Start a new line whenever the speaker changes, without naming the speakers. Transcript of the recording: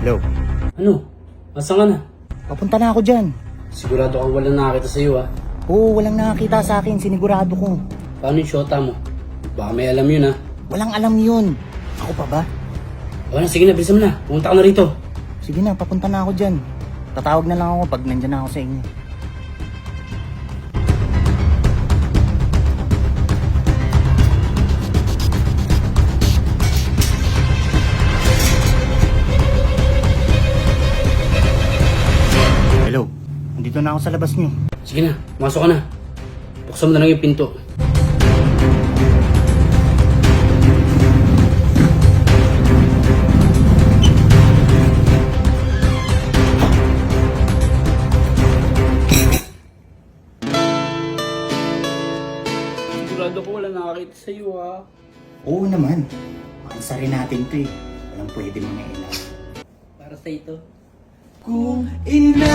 Hello?
Ano? Nasaan ka na?
Papunta na ako dyan.
Sigurado kang walang nakakita sa'yo ha.
Oo, walang nakakita sa akin, sinigurado ko.
Paano yung shota mo? Baka may alam yun ha.
Walang alam yun. Ako pa ba?
O na, sige na, bilisan mo na. Pumunta ka na rito.
Sige na, papunta na ako dyan. Tatawag na lang ako pag nandyan na ako sa inyo. Hello, nandito na ako sa labas niyo.
Sige na, masok ka na. Buksan mo na lang yung pinto. Sigurado ko wala nakakita sa'yo ha.
Oo naman. Makansa rin natin to eh. Walang pwede mga ilan.
Para sa ito.
Kung ina